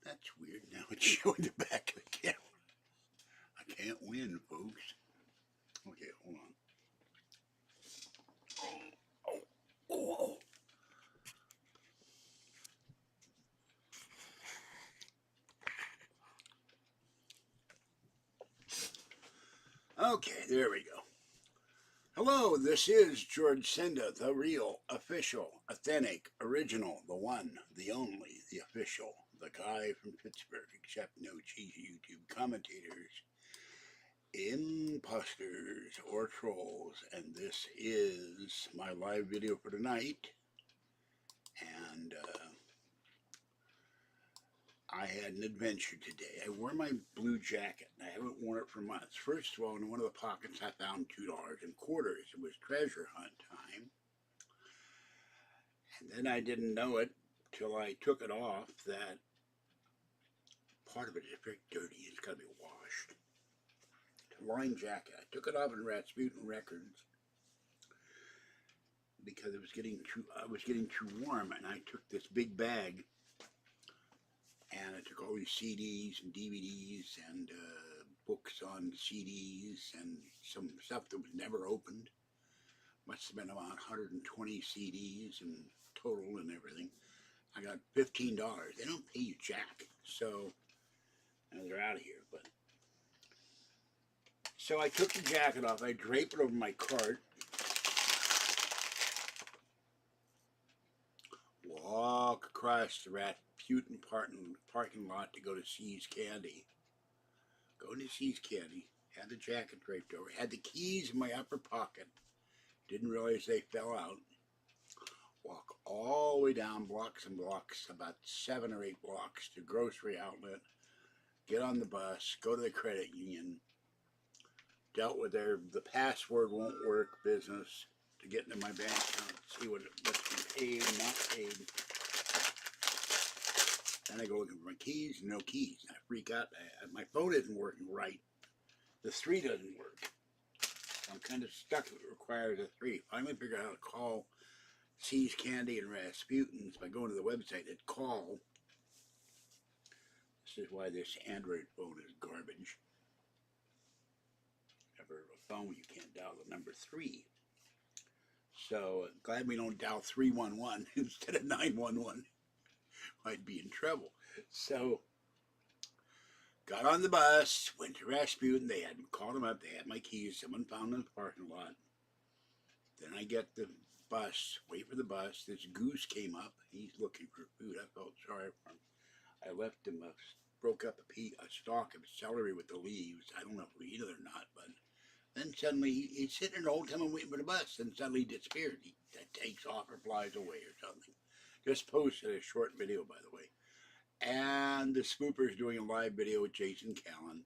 That's weird. Now it's showing the back of the camera. I can't win, folks. Okay, hold on. Oh. Okay, there we go. Hello, this is George Senda, the real, official, authentic, original, the one, the only, the official, the guy from Pittsburgh, except no cheesy YouTube commentators, imposters, or trolls. And this is my live video for tonight. And I had an adventure today. I wore my blue jacket, and I haven't worn it for months. First of all, in one of the pockets, I found $2 in quarters. It was treasure hunt time. And then I didn't know it till I took it off that part of it is very dirty. It's got to be washed. It's a line jacket. I took it off in Rasputin Records because I was getting too warm, and I took this big bag, and I took all these CDs and DVDs and books on CDs and some stuff that was never opened. Must have been about 120 CDs in total and everything. I got $15. They don't pay you jack, so they're out of here. But so I took the jacket off. I draped it over my cart. Walk across the Rasputin parking lot to go to C's Candy. Go to C's Candy. Had the jacket draped over. Had the keys in my upper pocket. Didn't realize they fell out. Walk all the way down blocks and blocks, about 7 or 8 blocks to grocery outlet. Get on the bus. Go to the credit union. Dealt with the password won't work business to get into my bank account. See what's been paid, not paid. Then I go looking for my keys. No keys. I freak out. My phone isn't working right. The 3 doesn't work. I'm kind of stuck. It requires a 3. Finally figured out how to call C's Candy and Rasputin's by going to the website at call. This is why this Android phone is garbage. Ever a phone you can't dial the number 3. So glad we don't dial 311 instead of 911. I'd be in trouble. So got on the bus, went to Rasputin. They hadn't called him up. They had my keys. Someone found them in the parking lot. Then I get the bus, wait for the bus. This goose came up. He's looking for food. I felt sorry for him. I left him, broke up a stalk of celery with the leaves. I don't know if we eat it or not, but then suddenly he's sitting there the whole time I'm waiting for the bus, and suddenly he disappears. He takes off or flies away or something. Just posted a short video, by the way. And the Spooper's doing a live video with Jason Callan.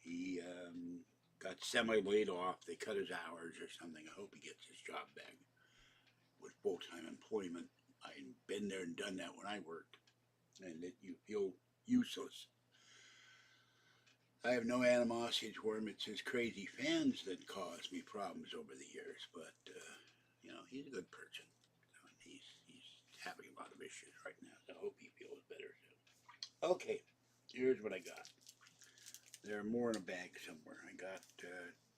He got semi-laid off. They cut his hours or something. I hope he gets his job back with full-time employment. I'd been there and done that when I worked, and you feel useless. I have no animosity toward him. It's his crazy fans that caused me problems over the years, but you know, he's a good person. He's having a lot of issues right now, so I hope he feels better soon. Okay, here's what I got. There are more in a bag somewhere. I got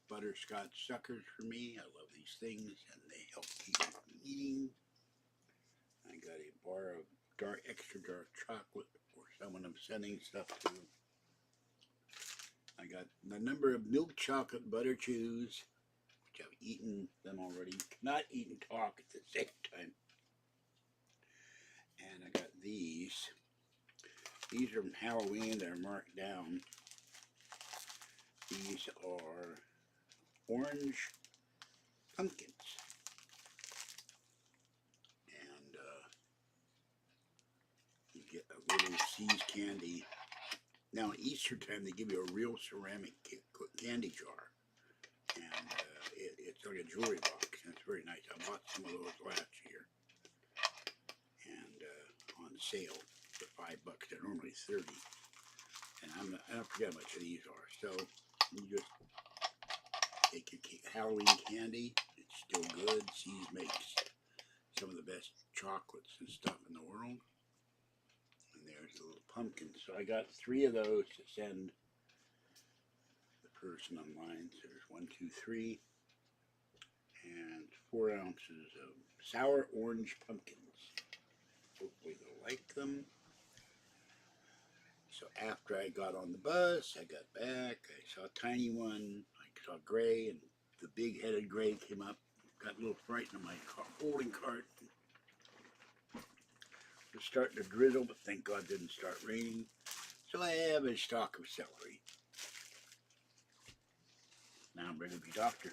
butterscotch suckers for me. I love these things, and they help keep me from eating. I got a bar of extra dark chocolate for someone I'm sending stuff to. I got a number of milk chocolate butter chews, which I've eaten them already. You cannot eat and talk at the same time. And I got these. These are from Halloween. They're marked down. These are orange pumpkins. And you get a little C's Candy. Now, at Easter time, they give you a real ceramic candy jar. And it's like a jewelry box. And it's very nice. I bought some of those last year. And on sale for $5. They're normally 30. And I don't forget how much these are. So you just take your Halloween candy. It's still good. C's makes some of the best chocolates and stuff in the world. And there's a little pumpkin. So I got 3 of those to send the person online. So there's 1, 2, 3, and 4 ounces of sour orange pumpkins. Hopefully they'll like them. So after I got on the bus, I got back, I saw a tiny one, I saw gray, and the big-headed gray came up, got a little frightened of my folding cart. It was starting to drizzle, but thank God it didn't start raining. So I have a stalk of celery. Now I'm ready to be Doctor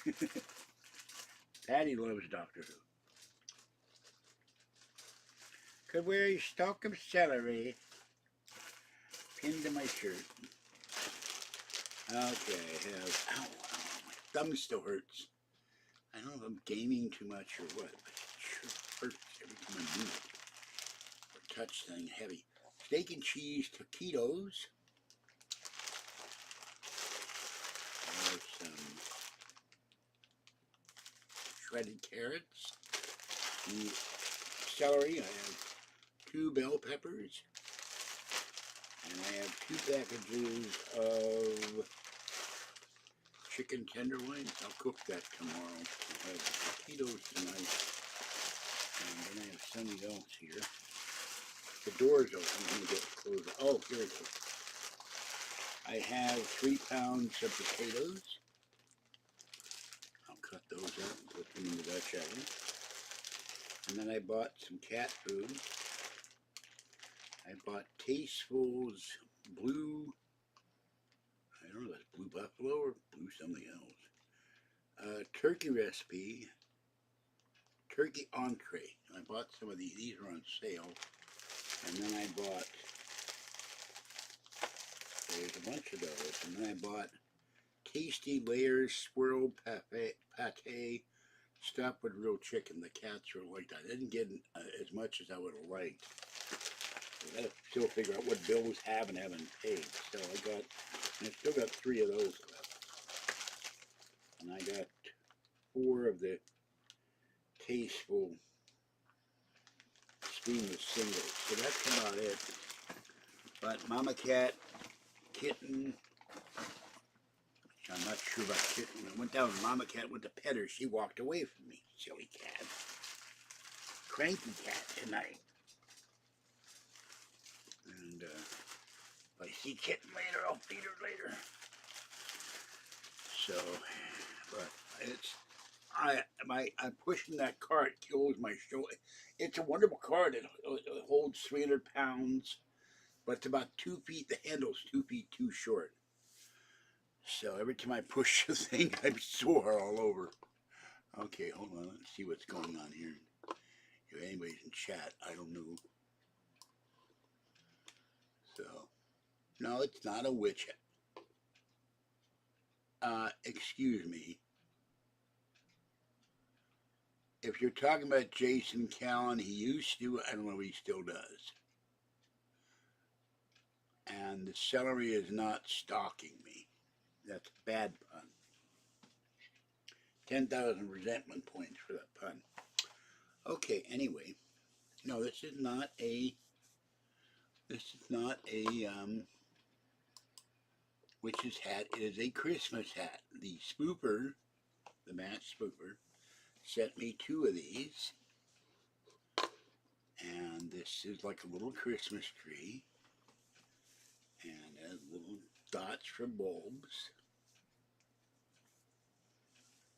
Who. Patty loves Doctor Who. Could wear a stalk of celery pinned to my shirt. Okay, I have, ow, my thumb still hurts. I don't know if I'm gaming too much or what, but it sure hurts every time I move or touch something heavy. Steak and cheese taquitos. I have some shredded carrots, the celery. I have 2 bell peppers. And I have 2 packages of chicken tenderloins. I'll cook that tomorrow. I'll have taquitos tonight. And then I have something else here. The door's open. I'm going to get closed. Oh, here it is. I have 3 pounds of potatoes. I'll cut those up and put them in the Dutch oven. And then I bought some cat food. I bought Tastefuls blue, I don't know if it's blue buffalo or blue something else. Turkey recipe, turkey entree. I bought some of these were on sale. And then I bought, there's a bunch of those. And then I bought Tasty Layers swirl pate stuffed with real chicken. The cats really liked that. I didn't get as much as I would have liked. I gotta still figure out what bills have and haven't paid. So I still got 3 of those left. And I got 4 of the Tasteful Steamless singles. So that's about it. But Mama Cat, Kitten, I'm not sure about Kitten. I went down and Mama Cat went to pet her. She walked away from me. Silly cat. Cranky cat tonight. And if I see Kitten later, I'll feed her later. So, but it's, I'm pushing that cart, kills my shoulder. It's a wonderful cart. It holds 300 pounds, but it's about 2 feet. The handle's 2 feet too short. So every time I push the thing, I'm sore all over. Okay, hold on. Let's see what's going on here. If anybody's in chat, I don't know. So, no, it's not a witch. Excuse me. If you're talking about Jason Callan, he used to, I don't know if he still does. And the celery is not stalking me. That's a bad pun. 10,000 resentment points for that pun. Okay, anyway. No, this is not a witch's hat. It is a Christmas hat. The spoofer, the match spoofer, sent me 2 of these. And this is like a little Christmas tree. And has little dots for bulbs.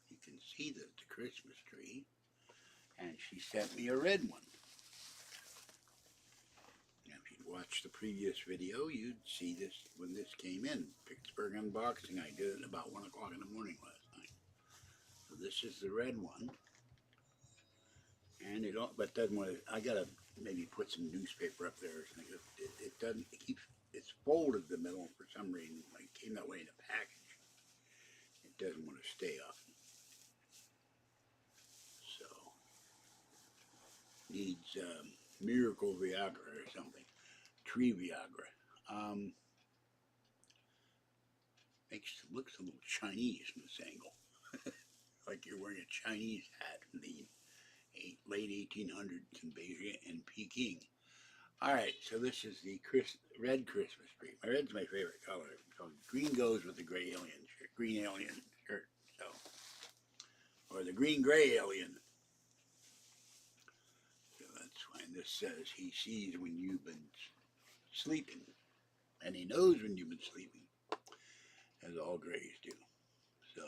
You can see that it's a Christmas tree. And she sent me a red one. Now, if you'd watched the previous video, you'd see this when this came in. Pittsburgh unboxing. I did it at about 1 o'clock in the morning last night. So this is the red one. And it all, but doesn't want to, I gotta maybe put some newspaper up there or something. It doesn't, it keeps, it's folded in the middle for some reason. Like it came that way in a package. It doesn't want to stay up. So, needs Miracle Viagra or something. Tree Viagra. Looks a little Chinese from this angle. Like you're wearing a Chinese hat from the late 1800s in Beijing and Peking. Alright, so this is the red Christmas tree. My red's my favorite color. So green goes with the gray alien shirt, green alien shirt. So, or the green gray alien. So that's why this says he sees when you've been sleeping. And he knows when you've been sleeping. As all grays do. So,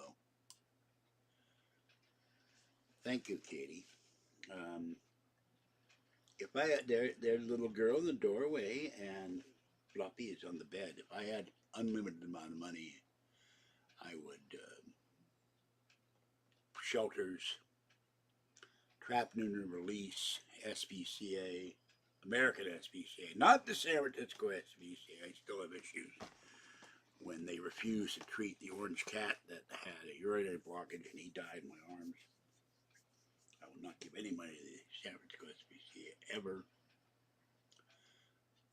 thank you, Katie. If I had, there's a little girl in the doorway, and Floppy is on the bed. If I had unlimited amount of money, I would shelters, trap, neuter, release, SPCA, American SPCA, not the San Francisco SPCA. I still have issues when they refused to treat the orange cat that had a urinary blockage and he died in my arms. I will not give any money to the San Francisco SPCA ever.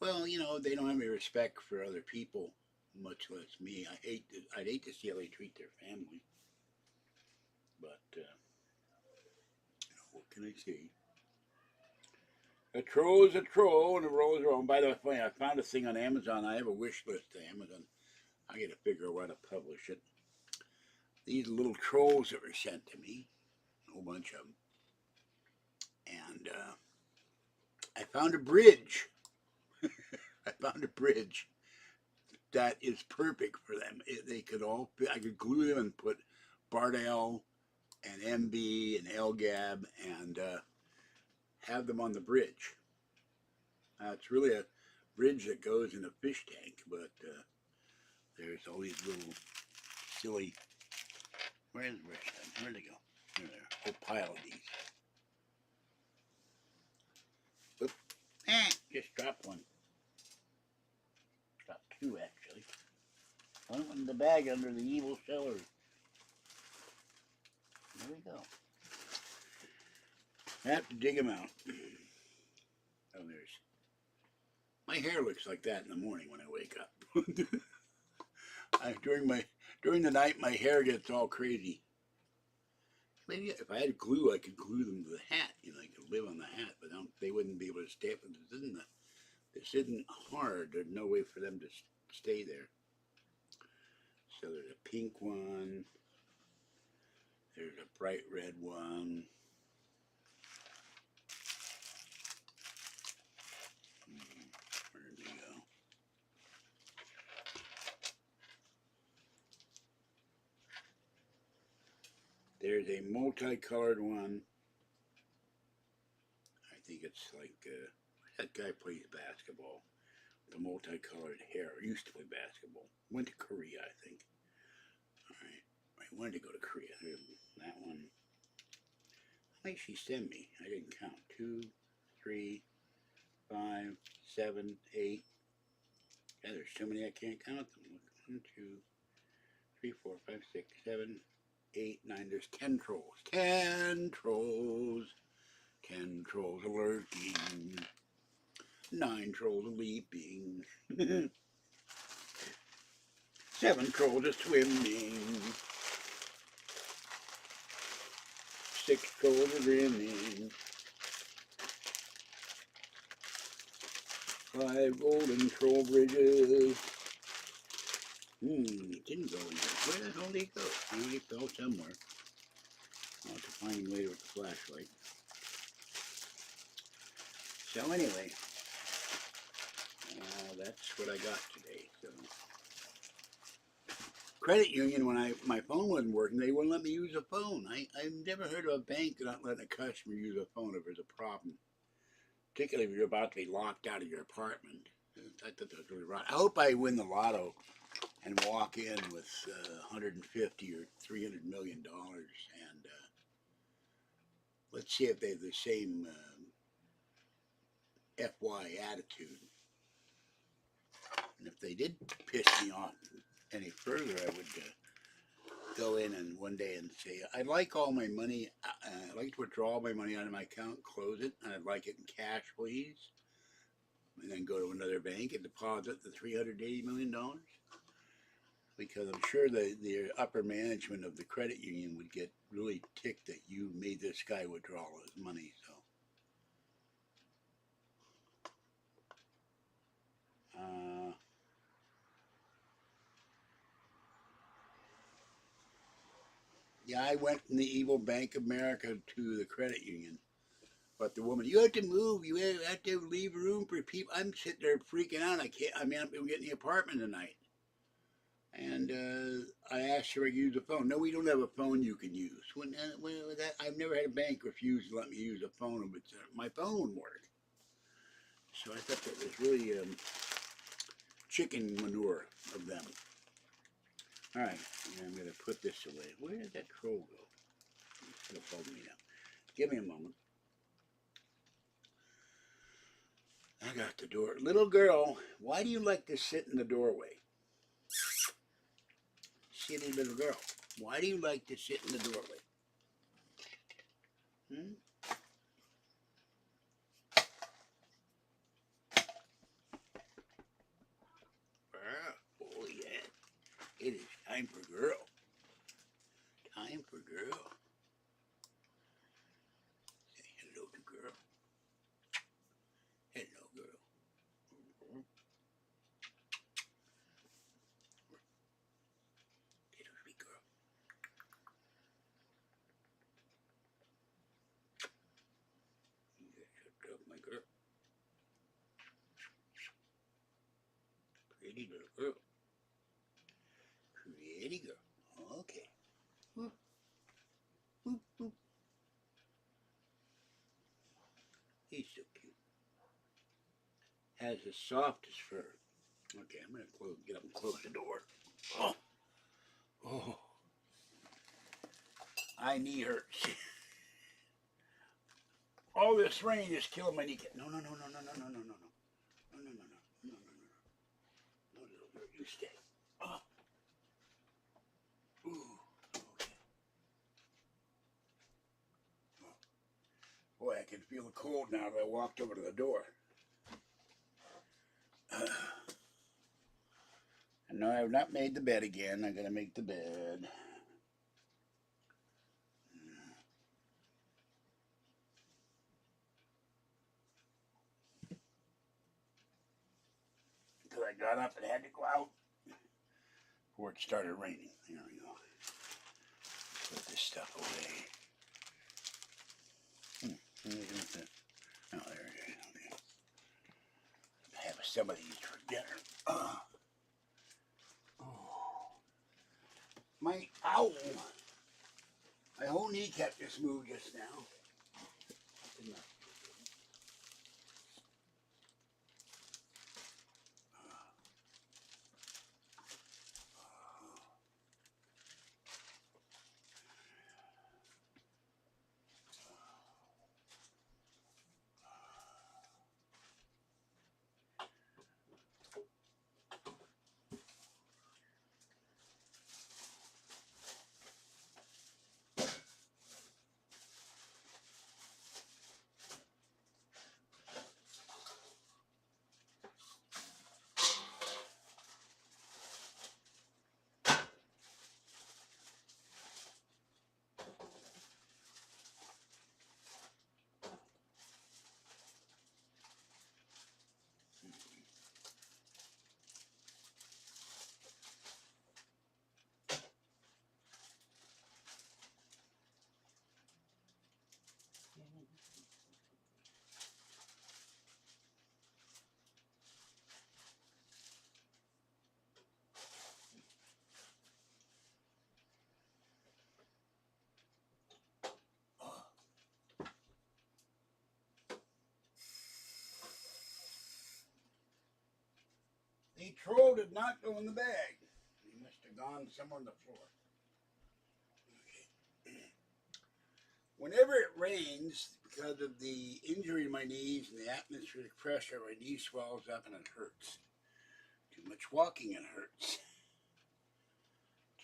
Well, you know, they don't have any respect for other people, much less me. I'd hate to see how they treat their family. But, you know, what can I say? A troll is a troll, and a roll is a roll. And by the way, I found a thing on Amazon. I have a wish list to Amazon. I got to figure out how to publish it. These little trolls that were sent to me, a whole bunch of them. And I found a bridge. I found a bridge that is perfect for them. They could all, I could glue them and put Bardell and MB and LGAB and have them on the bridge. It's really a bridge that goes in a fish tank, but there's all these little silly, where'd they go? There, a whole pile of these. Oop. Just dropped one. Dropped two, actually. One in the bag under the evil cellar. There we go. I have to dig them out. Oh, there's... My hair looks like that in the morning when I wake up. During the night, my hair gets all crazy. Maybe if I had glue, I could glue them to the hat. You know, I could live on the hat, but they wouldn't be able to stay. But this isn't hard. There's no way for them to stay there. So there's a pink one. There's a bright red one. Where did they go? There's a multicolored one. I think it's like that guy plays basketball. The multicolored hair. Used to play basketball. Went to Korea, I think. All right. I wanted to go to Korea. There's that one. How many she sent me? I didn't count. 2, 3, 5, 7, 8. Yeah, there's so many I can't count them. 1, 2, 3, 4, 5, 6, 7, 8, 9. There's 10 trolls. 10 trolls. 10 trolls are lurking. 9 trolls are leaping. 7 trolls are swimming. 6 trolls are grinning. 5 golden troll bridges. Didn't go in there. Where the hell did he go? He fell somewhere. I'll have to find him later with the flashlight. So anyway, that's what I got today. So credit union, when my phone wasn't working, they wouldn't let me use a phone. I've never heard of a bank not letting a customer use a phone if there's a problem. Particularly if you're about to be locked out of your apartment. I thought that was really right. I hope I win the lotto and walk in with 150 or $300 million, and let's see if they have the same FY attitude. And if they did piss me off any further, I would go in and one day and say, I'd like all my money, I'd like to withdraw all my money out of my account, close it, and I'd like it in cash, please. And then go to another bank and deposit the $380 million. Because I'm sure the upper management of the credit union would get really ticked that you made this guy withdraw all his money. So Yeah, I went from the evil Bank of America to the credit union. But the woman, you have to move. You have to leave room for people. I'm sitting there freaking out. I can't. I mean, I'm getting the apartment tonight. And I asked her to use a phone. No, we don't have a phone you can use. I've never had a bank refuse to let me use a phone, but my phone wouldn't work. So I thought that was really chicken manure of them. All right, and I'm going to put this away. Where did that troll go? It's going to bug me now. Give me a moment. I got the door. Little girl, why do you like to sit in the doorway? Silly little girl, why do you like to sit in the doorway? Hmm? Oh, yeah. It is time for girl. Time for girl. Say hello to girl. Hello, girl. Little sweet girl. You shut up, my girl. Pretty little girl. Pretty girl. Okay. Whoop, whoop, whoop. He's so cute. Has the softest fur. Okay, I'm going to get up and close the door. Oh. Oh. My knee hurts. All this rain is killing my kneecap. No, no, no, no, no, no, no, no, no, no. No, no, no, no, no, no, no, no. No, little girl, you stay. Oh. Ooh. Okay. Oh. Boy, I can feel the cold now that I walked over to the door. And no, I have not made the bed again. I'm going to make the bed. Until I got up and had to go out before it started raining. There we go. Put this stuff away. Oh, there it is. Okay. Have some of these for dinner. Oh. My owl. My whole kneecap just moved just now. The troll did not go in the bag. He must have gone somewhere on the floor. Okay. Whenever it rains, because of the injury in my knees and the atmospheric pressure, my knee swells up and it hurts. Too much walking and it hurts.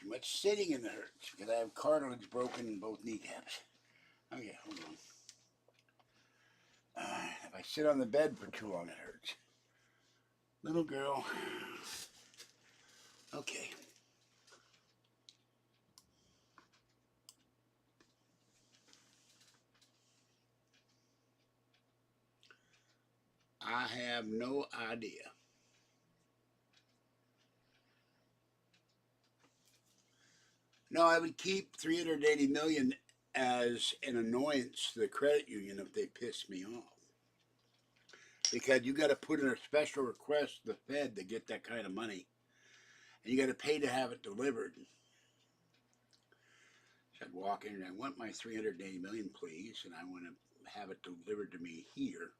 Too much sitting and it hurts because I have cartilage broken in both kneecaps. Okay, hold on. If I sit on the bed for too long, it hurts. Little girl. Okay. I have no idea. No, I would keep 380 million as an annoyance to the credit union if they piss me off. Because you got to put in a special request to the Fed to get that kind of money, and you got to pay to have it delivered. So I'd walk in and I want my 380 million, please, and I want to have it delivered to me here.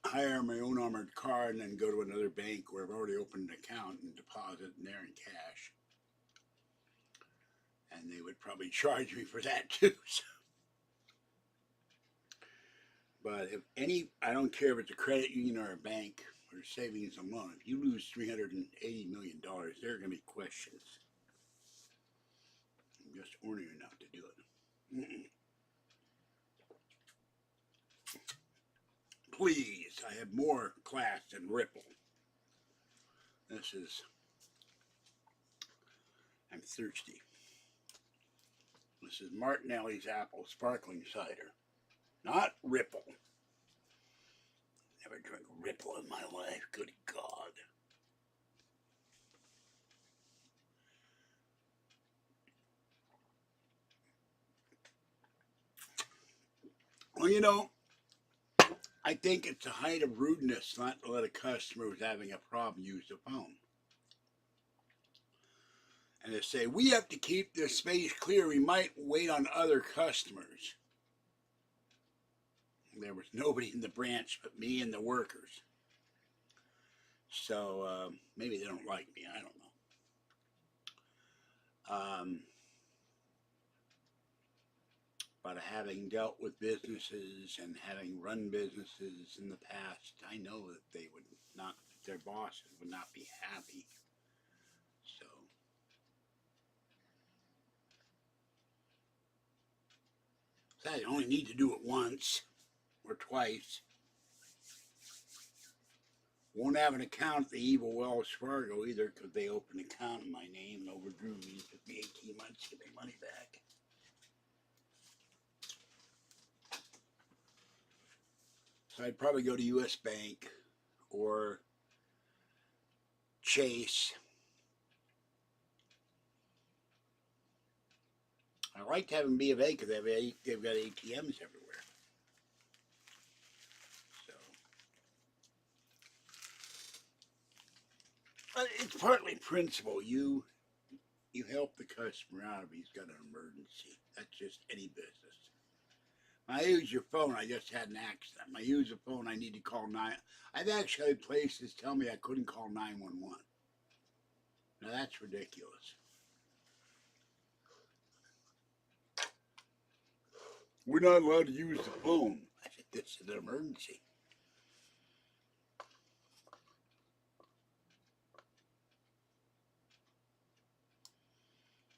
Hire my own armored car and then go to another bank where I've already opened an account and deposit in there in cash. And they would probably charge me for that too. But if any, I don't care if it's a credit union or a bank or savings and loan, if you lose $380 million, there are going to be questions. I'm just ornery enough to do it. Please, I have more class than Ripple. This is, I'm thirsty. This is Martinelli's Apple Sparkling Cider, not Ripple. Never drank Ripple in my life, good God. Well, you know, I think it's a height of rudeness not to let a customer who's having a problem use the phone. And to say, we have to keep this space clear, we might wait on other customers. There was nobody in the branch but me and the workers. So maybe they don't like me, I don't know. But having dealt with businesses and having run businesses in the past, I know that they would not, their bosses would not be happy. So I only need to do it once or twice. Won't have an account at the evil Wells Fargo either because they opened an account in my name and overdrew me. It took me 18 months to get my money back. So I'd probably go to U.S. Bank or Chase. I like having B of A because they've got ATMs everywhere. So it's partly principle. You help the customer out if he's got an emergency. That's just any business. When I use your phone, I just had an accident. When I use the phone, I need to call 9. I've actually had places tell me I couldn't call 911. Now that's ridiculous. We're not allowed to use the phone. I said, this is an emergency.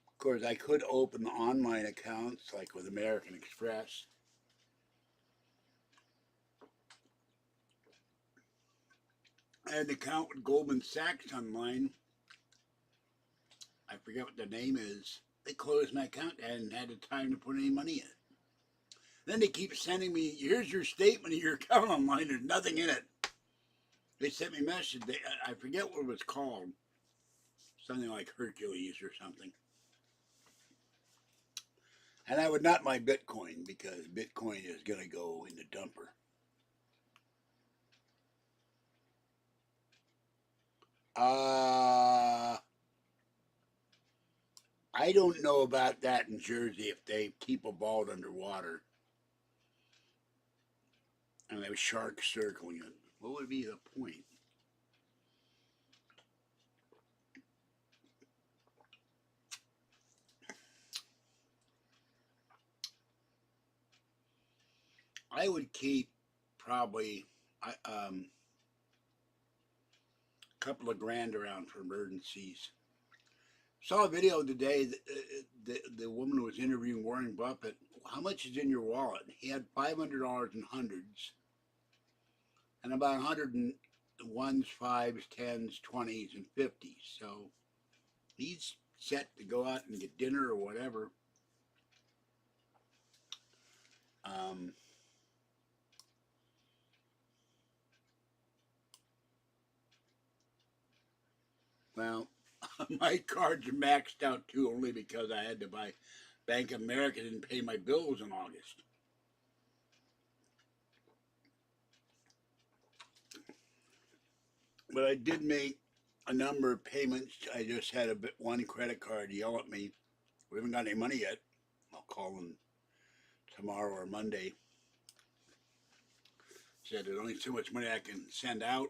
Of course, I could open online accounts like with American Express. I had an account with Goldman Sachs online. I forget what the name is. They closed my account. I hadn't had the time to put any money in it. Then they keep sending me, here's your statement of your account online. There's nothing in it. They sent me a message. I forget what it was called. Something like Hercules or something. And I would not buy Bitcoin because Bitcoin is going to go in the dumper. I don't know about that in Jersey if they keep a vault underwater and there sharks circling it. What would be the point? I would keep probably a couple of grand around for emergencies. Saw a video today that the woman who was interviewing Warren Buffett. How much is in your wallet? He had $500 in hundreds and about 100 in ones, fives, tens, 20s, and 50s. So he's set to go out and get dinner or whatever. Well, my cards are maxed out too, only because I had to buy Bank of America didn't pay my bills in August. But I did make a number of payments. I just had one credit card yell at me. We haven't got any money yet. I'll call them tomorrow or Monday. Said there's only so much money I can send out.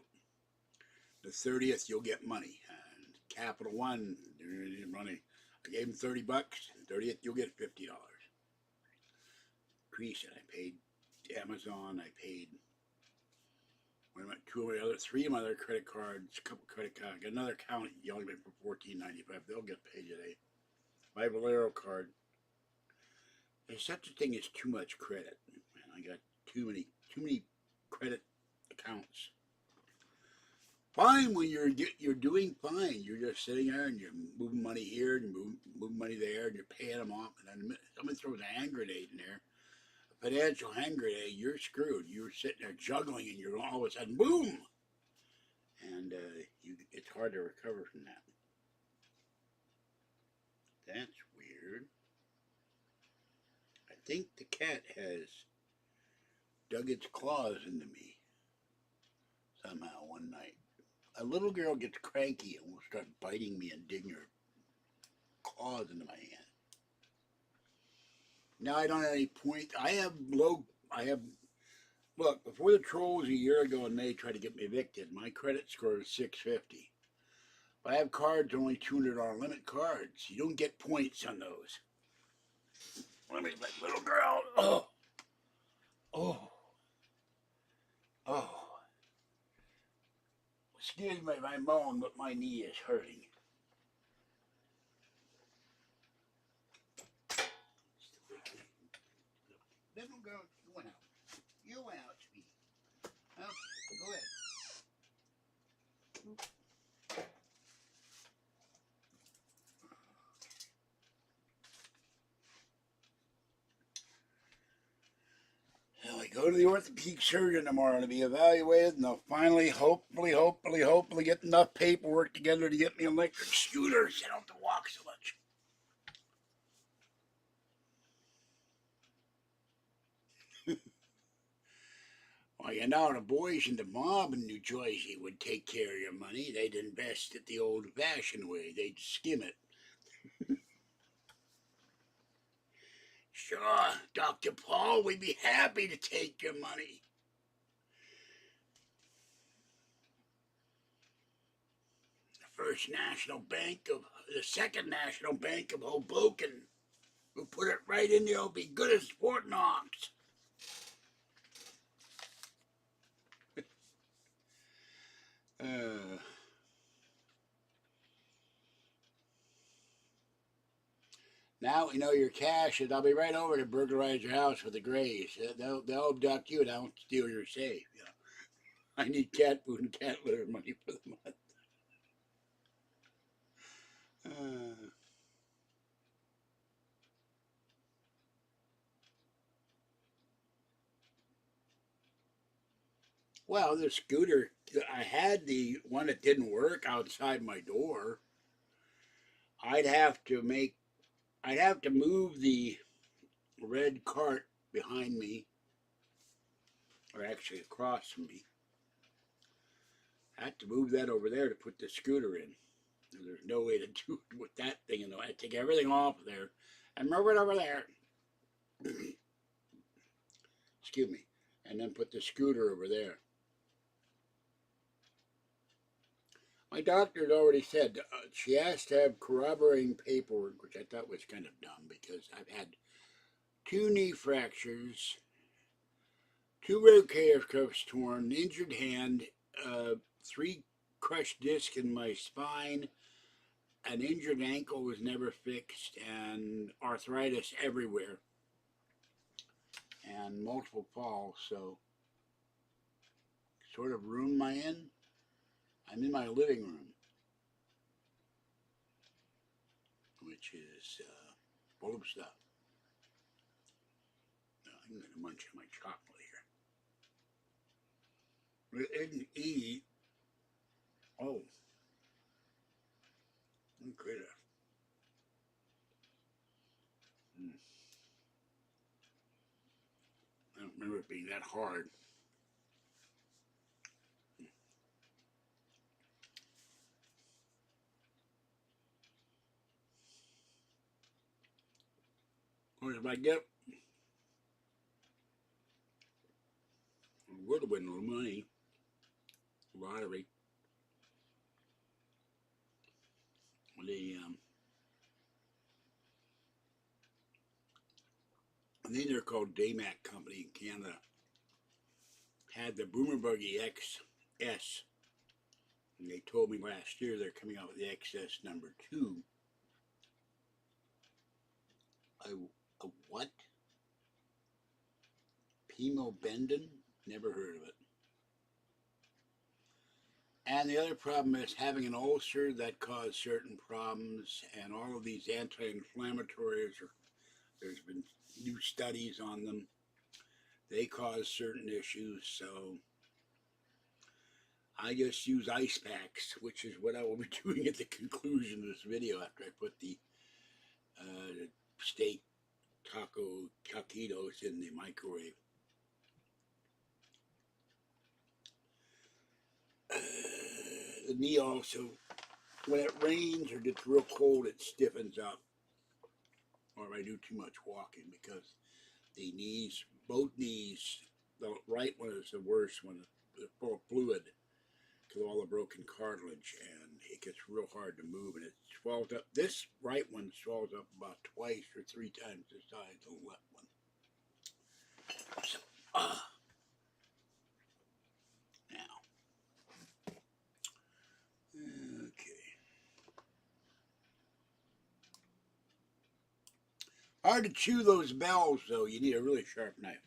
The 30th you'll get money. And Capital One, money. I gave him $30. 30th you'll get $50. Increase it. I paid Amazon. I paid three of my other credit cards, a couple credit cards, another account yelling at me for $14.95. They'll get paid today. My Valero card. There's such a thing as too much credit. Man, I got too many credit accounts. Fine when you're doing fine. You're just sitting there and you're moving money here and moving money there and you're paying them off. And then someone throws a hand grenade in there, a financial hand grenade, you're screwed. You're sitting there juggling and you're all of a sudden boom, and it's hard to recover from that. That's weird. I think the cat has dug its claws into me somehow one night. A little girl gets cranky and will start biting me and digging her claws into my hand. Now I don't have any points. Look, before the trolls a year ago and they tried to get me evicted, my credit score was 650. But I have cards, only $200 limit cards. You don't get points on those. Let me, that little girl. Oh. Excuse me if I moan, but my knee is hurting. Little girl, you went out. You went out, sweetie. Okay, go ahead. So I go to the orthopedic surgeon tomorrow to be evaluated, and they'll finally, hopefully get enough paperwork together to get me an electric scooter so I don't have to walk so much. Well, you know, the boys in the mob in New Jersey would take care of your money. They'd invest it the old-fashioned way. They'd skim it. Sure, Dr. Paul, we'd be happy to take your money. The Second National Bank of Hoboken, who put it right in there, will be good as Fort Knox. Now we know your cash, and I'll be right over to burglarize your house with the Grays. They'll abduct you and I'll steal your safe. You know. I need cat food and cat litter money for the month. Well, the scooter, I had the one that didn't work outside my door. I'd have to move the red cart behind me, or actually across from me. I had to move that over there to put the scooter in. There's no way to do it with that thing in the way. I take everything off there and move it over there. Excuse me. And then put the scooter over there. My doctor had already said she has to have corroborating paperwork, which I thought was kind of dumb because I've had 2 knee fractures, 2 rotator cuffs torn, injured hand, 3 crushed discs in my spine, an injured ankle was never fixed, and arthritis everywhere, and multiple falls, so sort of room am I in? I'm in my living room, which is full of stuff. I'm going to munch on my chocolate here. It didn't eat. Oh. remember it being that hard. Of course, if I get, I would win a little money, lottery. I think they're called Daymac Company in Canada. Had the Boomer Buggy XS. And they told me last year they're coming out with the XS number 2. A what? Pimobendin? Never heard of it. And the other problem is having an ulcer that causes certain problems, and all of these anti-inflammatories, there's been new studies on them. They cause certain issues, so I just use ice packs, which is what I will be doing at the conclusion of this video after I put the steak taquitos in the microwave. The knee also, when it rains or gets real cold, it stiffens up. Or if I do too much walking, because the knees, both knees, the right one is the worst one, they're full of fluid because of all the broken cartilage, and it gets real hard to move, and it swells up. This right one swells up about twice or 3 times the size of the left one. So, now, okay. Hard to chew those bells, though. You need a really sharp knife.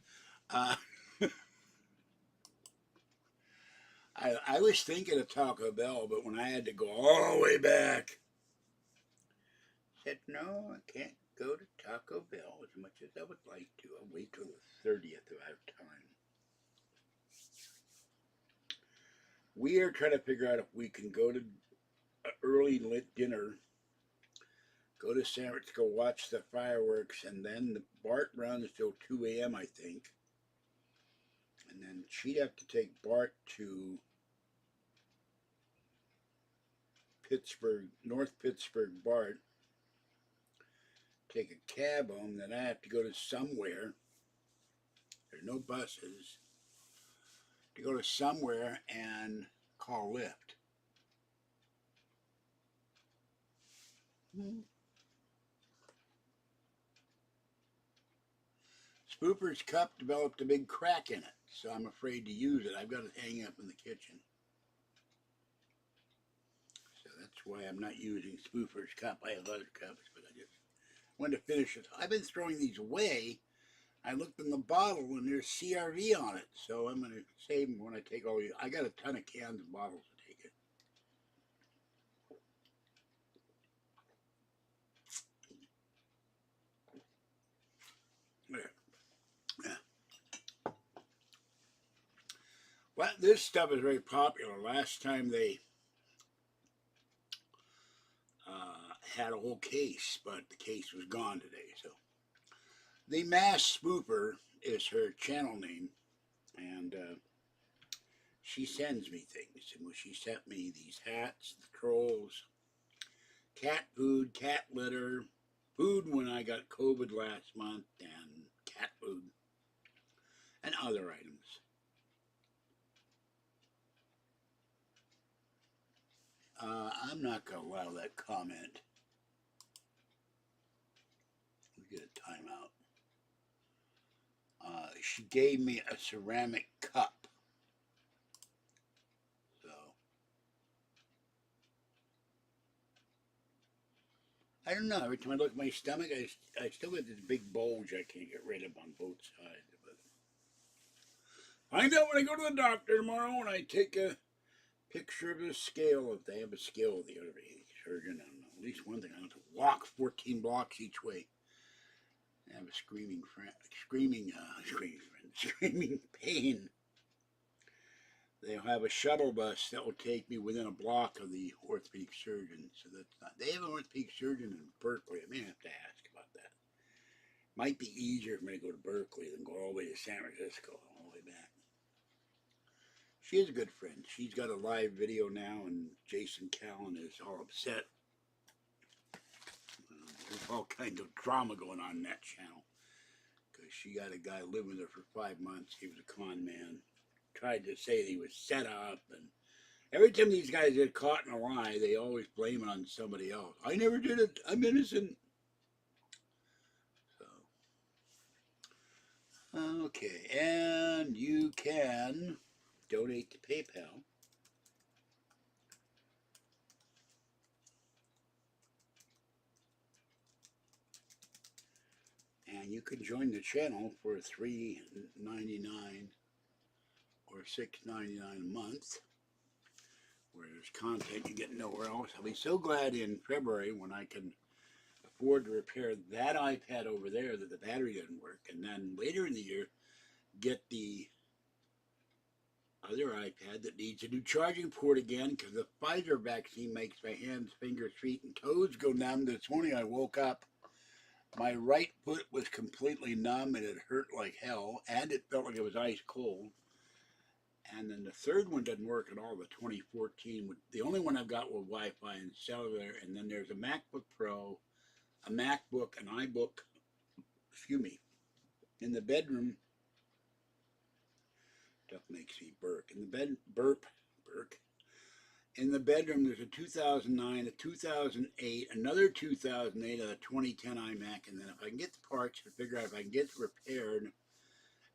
I was thinking of Taco Bell, but when I had to go all the way back, I said, no, I can't go to Taco Bell as much as I would like to. I'll wait till the 30th if I have time. We are trying to figure out if we can go to an early lit dinner, go to San Francisco, watch the fireworks, and then the BART runs till 2 a.m., I think. And then she'd have to take BART to Pittsburgh, North Pittsburgh BART, take a cab home, then I have to go to somewhere. There's no buses. To go to somewhere and call Lyft. Spooper's cup developed a big crack in it, so I'm afraid to use it. I've got it hanging up in the kitchen. So that's why I'm not using Spooper's cup. I have other cups, but I just wanted to finish it. I've been throwing these away. I looked in the bottle and there's CRV on it, so I'm going to save them when I take all these. I got a ton of cans and bottles to take it. Yeah. Well, this stuff is very popular. Last time they had a whole case, but the case was gone today. So the Mass Spooper is her channel name, and she sends me things. And she sent me these hats, the trolls, cat food, cat litter, food when I got COVID last month, and cat food, and other items. I'm not going to allow that comment. We get a timeout. She gave me a ceramic cup. So, I don't know. Every time I look at my stomach, I still get this big bulge I can't get rid of on both sides. But find out when I go to the doctor tomorrow when I take a picture of the scale, if they have a scale with the orthopedic surgeon. I don't know. At least one thing, I don't have to walk 14 blocks each way. I have a screaming pain. They'll have a shuttle bus that will take me within a block of the orthopedic surgeon. So that's not. They have an orthopedic surgeon in Berkeley. I may have to ask about that. Might be easier for me to go to Berkeley than go all the way to San Francisco, all the way back. She is a good friend. She's got a live video now, and Jason Callan is all upset. There's all kinds of drama going on in that channel. Because she got a guy living with her for 5 months. He was a con man. Tried to say that he was set up. And every time these guys get caught in a lie, they always blame it on somebody else. I never did it. I'm innocent. So, okay. And you can donate to PayPal. And you can join the channel for $3.99 or $6.99 a month, where there's content you get nowhere else. I'll be so glad in February when I can afford to repair that iPad over there that the battery doesn't work, and then later in the year get the other iPad that needs a new charging port again, because the Pfizer vaccine makes my hands, fingers, feet, and toes go numb. This morning I woke up, my right foot was completely numb and it hurt like hell, and it felt like it was ice cold. And then the third one doesn't work at all, the 2014. The only one I've got with Wi-Fi and cellular, and then there's a MacBook Pro, a MacBook, an iBook, excuse me, in the bedroom. Stuff makes me burp. In the bed, burp. In the bedroom, there's a 2009, a 2008, another 2008, a 2010 iMac, and then if I can get the parts to figure out if I can get it repaired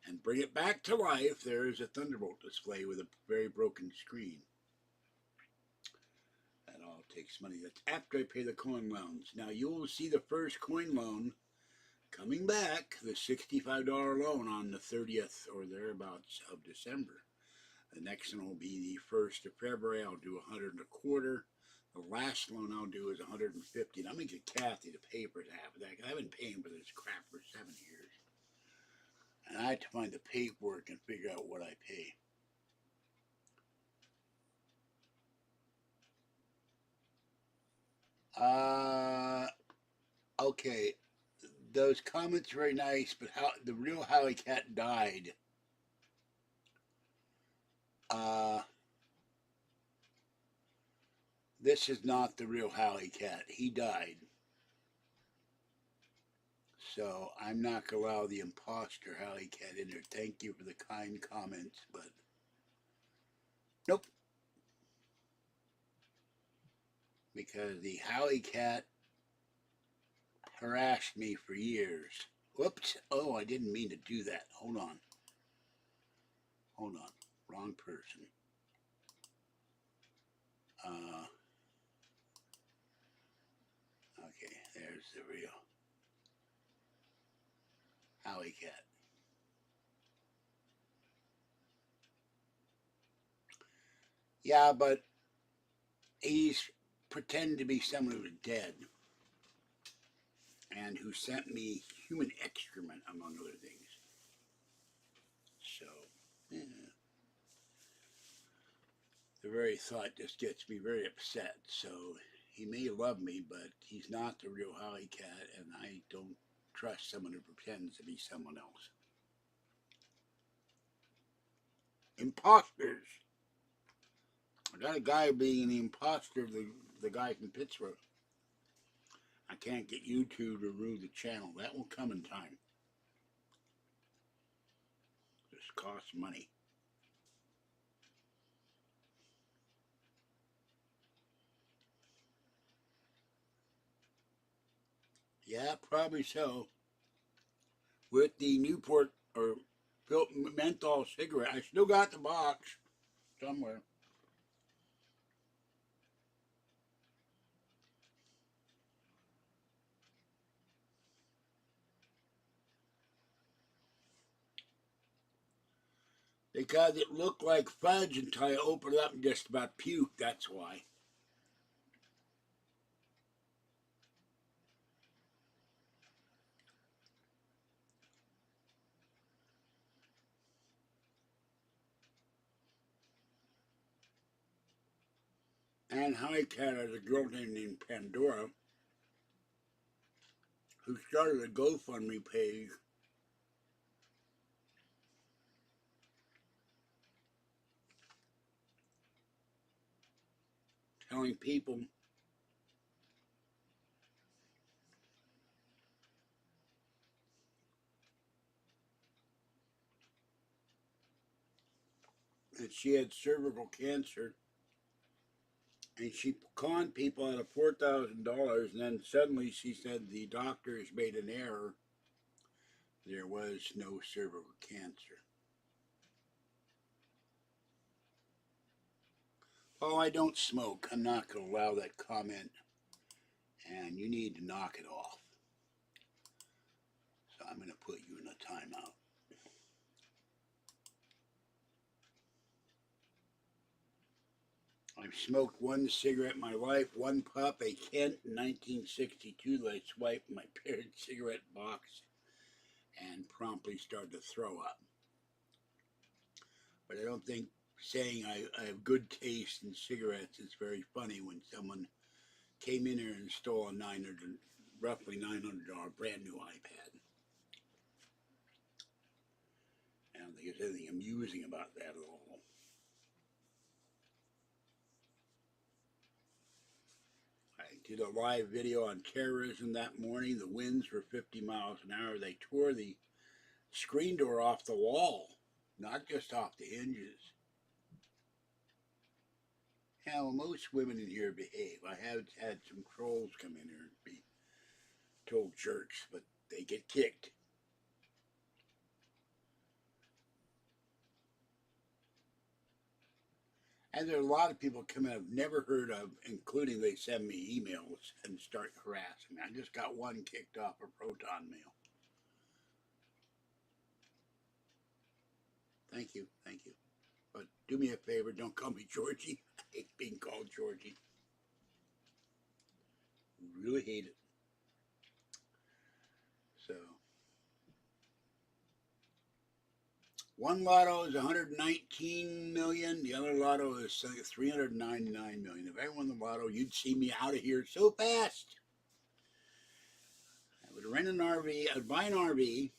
and bring it back to life, there is a Thunderbolt display with a very broken screen. That all takes money. That's after I pay the coin loans. Now you will see the first coin loan coming back, the $65 loan, on the 30th or thereabouts of December. The next one will be the 1st of February. I'll do $125. The last loan I'll do is $150. And I'm going to get Kathy to pay for half of that, because I've been paying for this crap for 7 years. And I have to find the paperwork and figure out what I pay. Okay. Those comments are very nice, but how the real Howie Cat died. This is not the real Howie Cat. He died. So I'm not going to allow the imposter Howie Cat in there. Thank you for the kind comments, but nope. Because the Howie Cat harassed me for years. Whoops. Oh, I didn't mean to do that. Hold on. Wrong person. Okay, there's the real Howie Cat. Yeah, but he's pretending to be someone who was dead and who sent me human excrement, among other things. So, yeah. The very thought just gets me very upset. So he may love me, but he's not the real Howie Cat, and I don't trust someone who pretends to be someone else. Imposters. I got a guy being the imposter, the guy from Pittsburgh. I can't get YouTube to remove the channel. That will come in time. This costs money. Yeah, probably so. With the Newport or menthol cigarette, I still got the box somewhere. Because it looked like fudge until I opened it up and just about puked, that's why. And Howie Cat has a girl named Pandora, who started a GoFundMe page telling people that she had cervical cancer, and she conned people out of $4,000, and then suddenly she said the doctors made an error. There was no cervical cancer. Oh, I don't smoke. I'm not going to allow that comment, and you need to knock it off. So I'm going to put you in a timeout. I've smoked one cigarette in my life, one puff, a Kent in 1962 that I swiped my parents' cigarette box and promptly started to throw up. But I don't think saying I have good taste in cigarettes is very funny when someone came in here and stole a roughly $900 brand new iPad. I don't think there's anything amusing about that at all. I did a live video on terrorism that morning. The winds were 50 miles an hour. They tore the screen door off the wall, not just off the hinges. Yeah, well, most women in here behave. I have had some trolls come in here and be told jerks, but they get kicked. And there are a lot of people come in I've never heard of, including they send me emails and start harassing me. I just got one kicked off a Proton mail. Thank you, thank you. But do me a favor, don't call me Georgie. I hate being called Georgie. Really hate it. So, one lotto is 119 million. The other lotto is 399 million. If I won the lotto, you'd see me out of here so fast. I would rent an RV. I'd buy an RV,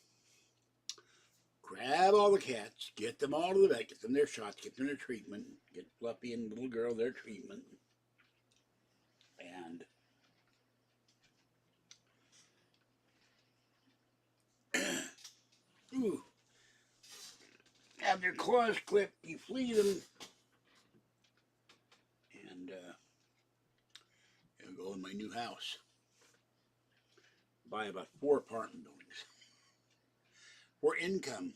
grab all the cats, get them all to the vet, get them their shots, get them their treatment, get Fluffy and little girl their treatment, and ooh, have their claws clipped, you flea them, and I'll go in my new house, buy about 4 apartment buildings. For income,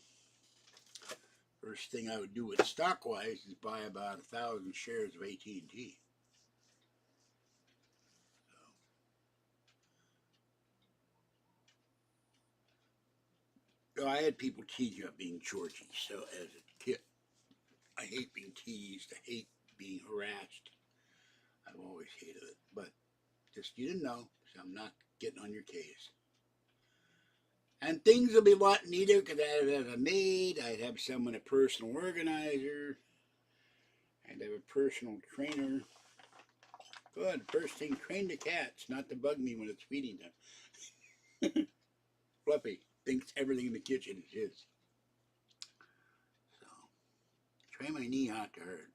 first thing I would do with stock-wise is buy about 1,000 shares of AT&T. So I had people tease you about being Georgie, so as a kid, I hate being teased, I hate being harassed. I've always hated it, but just you didn't know, so I'm not getting on your case. And things will be a lot neater because I'd have a maid, I'd have someone, a personal organizer, I'd have a personal trainer. Good, first thing, train the cats not to bug me when it's feeding time. Fluffy thinks everything in the kitchen is his. So, try my knee out to hurt.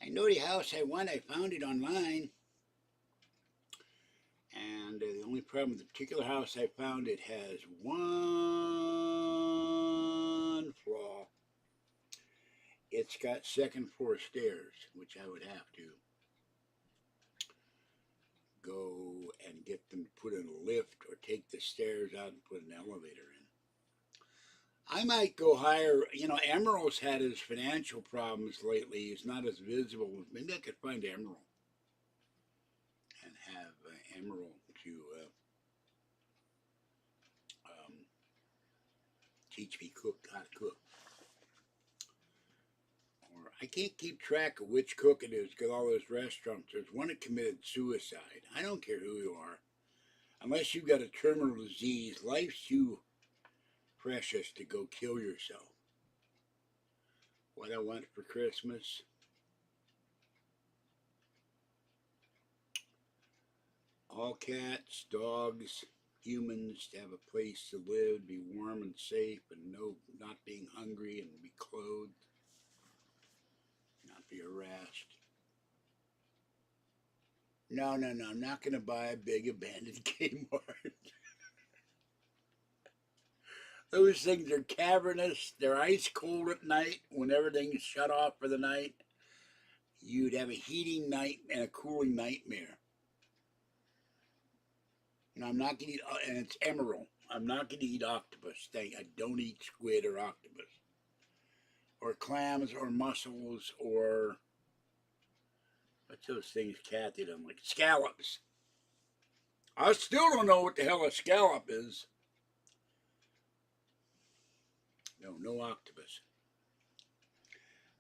I know the house I want, I found it online. And the only problem with the particular house I found, it has one flaw. It's got second floor stairs, which I would have to go and get them to put in a lift or take the stairs out and put an elevator in. I might go hire, you know, Emerald's had his financial problems lately. He's not as visible. Maybe I could find Emerald and have Emerald to teach me how to cook. Or I can't keep track of which cook it is because all those restaurants, there's one that committed suicide. I don't care who you are. Unless you've got a terminal disease, life's too precious to go kill yourself. What I want for Christmas? All cats, dogs, humans to have a place to live, be warm and safe, and not being hungry, and be clothed, not be harassed. No, I'm not going to buy a big abandoned Kmart. Those things are cavernous. They're ice cold at night when everything's shut off for the night. You'd have a heating night and a cooling nightmare. And I'm not going to eat, and it's emerald. I'm not going to eat octopus. I don't eat squid or octopus. Or clams or mussels or, what's those things Kathy doesn't like? Scallops. I still don't know what the hell a scallop is. No octopus.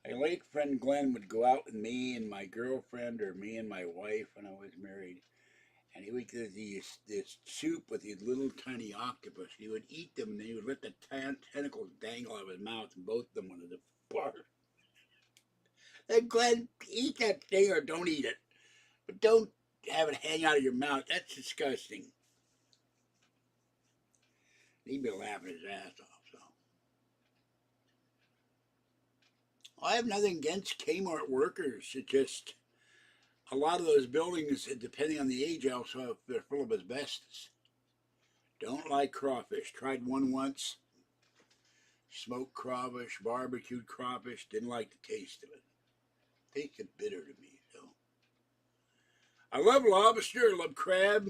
My late friend Glenn would go out with me and my girlfriend or me and my wife when I was married, and he would get this soup with these little tiny octopus. He would eat them, and then he would let the tentacles dangle out of his mouth, and both of them wanted to barf. And Glenn, eat that thing or don't eat it. But don't have it hang out of your mouth. That's disgusting. He'd be laughing his ass off. So I have nothing against Kmart workers. It's just a lot of those buildings, depending on the age, also they're full of asbestos. Don't like crawfish. Tried one once. Smoked crawfish, barbecued crawfish. Didn't like the taste of it. Tasted bitter to me. So I love lobster. I love crab,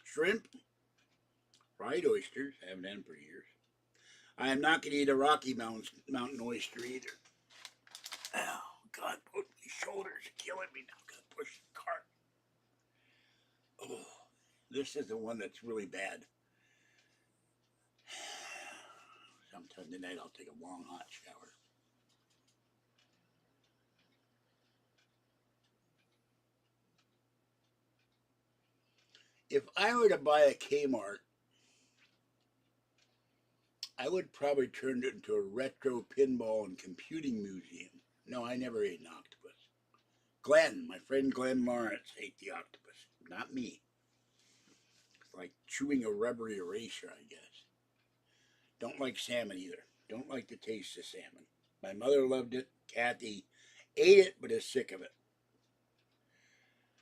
shrimp, fried oysters. I haven't had them for years. I am not going to eat a Rocky Mountain oyster either. Oh, God, both my shoulders are killing me now. Got to push the cart. Oh, this is the one that's really bad. Sometime tonight I'll take a long hot shower. If I were to buy a Kmart, I would probably turn it into a retro pinball and computing museum. No, I never ate an octopus. Glenn, my friend Glenn Lawrence, ate the octopus. Not me. It's like chewing a rubbery eraser, I guess. Don't like salmon either. Don't like the taste of salmon. My mother loved it. Kathy ate it, but is sick of it.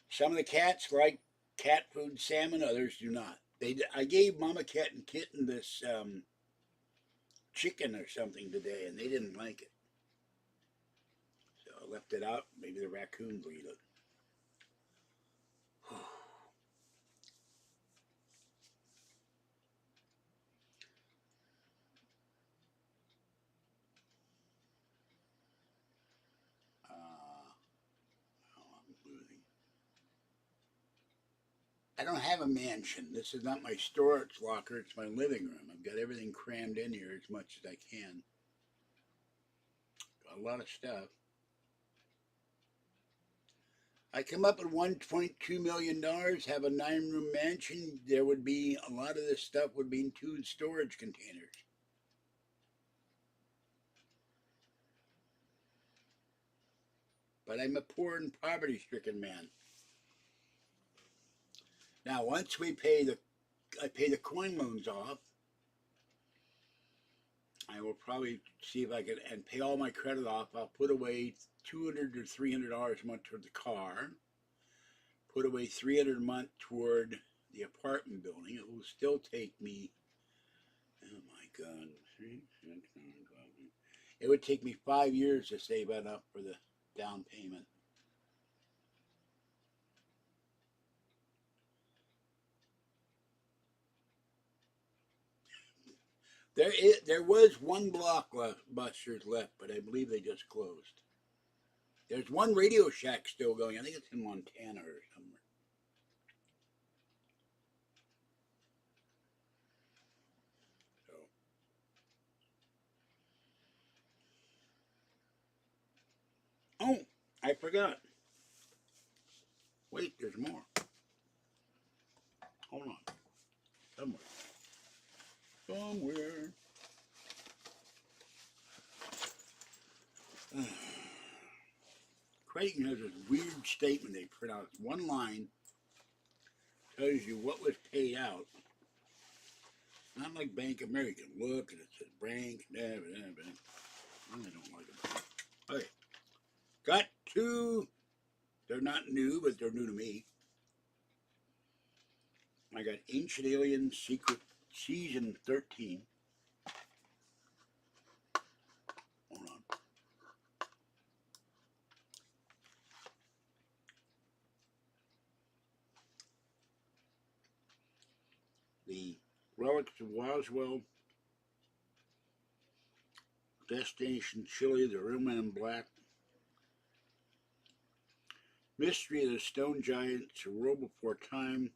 Some of the cats like cat food salmon, others do not. I gave Mama Cat and Kitten this chicken or something today, and they didn't like it. So I left it out. Maybe the raccoons will eat it. I don't have a mansion. This is not my storage locker. It's my living room. I've got everything crammed in here as much as I can. Got a lot of stuff. I come up with $1.2 million, have a 9-room mansion. There would be a lot of this stuff would be in 2 storage containers. But I'm a poor and poverty-stricken man. Now, once I pay the coin loans off, I will probably see if I can, and pay all my credit off. I'll put away $200 or $300 a month toward the car. Put away $300 a month toward the apartment building. It will still take me, oh my God, it would take me 5 years to save enough for the down payment. There was one Blockbusters left, but I believe they just closed. There's one Radio Shack still going. I think it's in Montana or somewhere. So, oh, I forgot. Wait, there's more. Hold on. Somewhere. Creighton has this weird statement they print out. It's one line. Tells you what was paid out. Not like Bank American. Look, and it says bank. I don't like it. Okay. Got two. They're not new, but they're new to me. I got Ancient Aliens Secret Season 13. Hold on. The Relics of Roswell, Destination Chile, The Real Men in Black, Mystery of the Stone Giants, A World Before Time,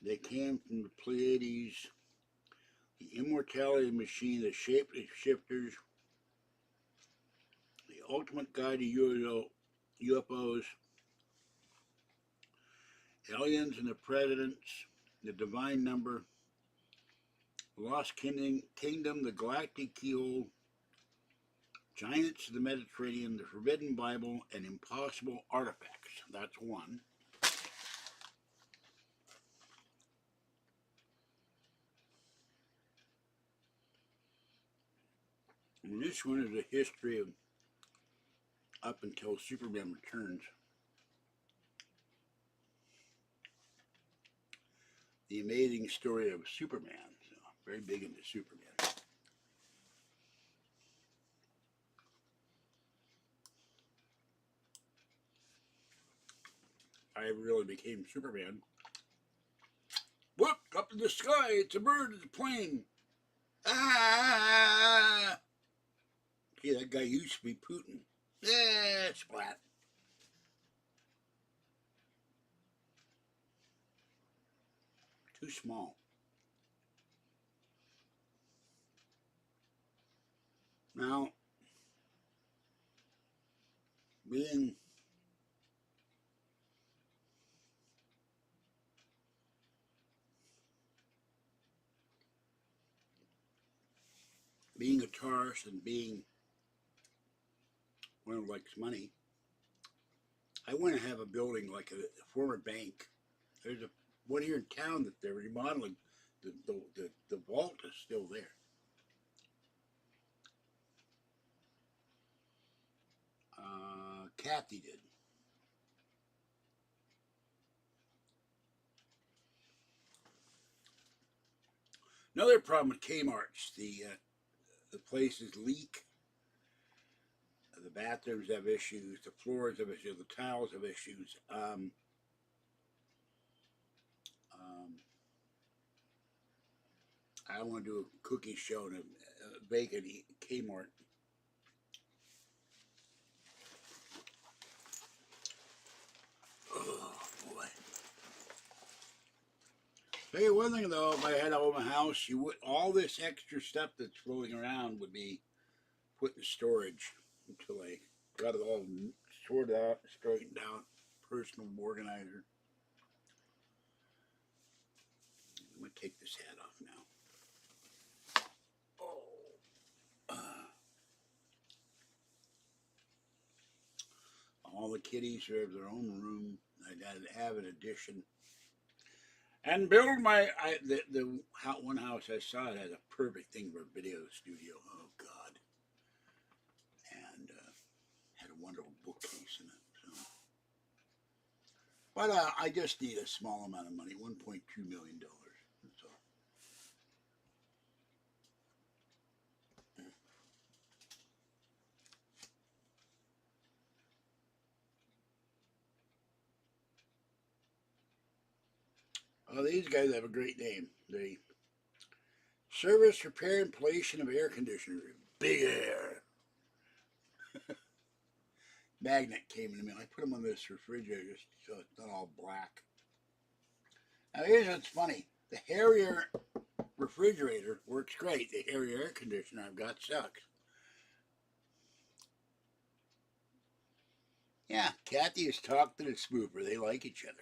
They Came from the Pleiades, The Immortality Machine, The Shapeshifters, The Ultimate Guide to UFOs, Aliens and the Presidents, The Divine Number, Lost Kingdom, The Galactic Keyhole, Giants of the Mediterranean, The Forbidden Bible, and Impossible Artifacts. That's one. And this one is a history of up until Superman Returns. The amazing story of Superman. So very big into Superman. I really became Superman. Look, up in the sky, it's a bird, it's a plane. Ah! Okay, that guy used to be Putin. Yeah, splat. Too small. Now, being a tourist and being one who likes money, I want to have a building like a former bank. There's a one here in town that they're remodeling. The vault is still there. Kathy did. Another problem with Kmart's, the places leak. The bathrooms have issues. The floors have issues. The tiles have issues. I want to do a cookie show and a bake at Kmart. Oh boy! Tell you one thing though, if I had all my house, you would all this extra stuff that's floating around would be put in storage until I got it all sorted out, straightened out, personal organizer. I'm gonna take this hat off now. Oh. All the kitties have their own room. I'd have an addition. And build the one house I saw, it had a perfect thing for a video studio. Oh God! And had a wonderful bookcase in it. So. But I just need a small amount of money, $1.2 million. That's all. Oh, these guys have a great name. They service, repair, and installation of air conditioners. Big Air. Magnet came in the mail. I put them on this refrigerator just so it's not all black. Now here's what's funny. The Harrier refrigerator works great. The Harrier air conditioner I've got sucks. Yeah, Kathy has talked to the spoofer. They like each other.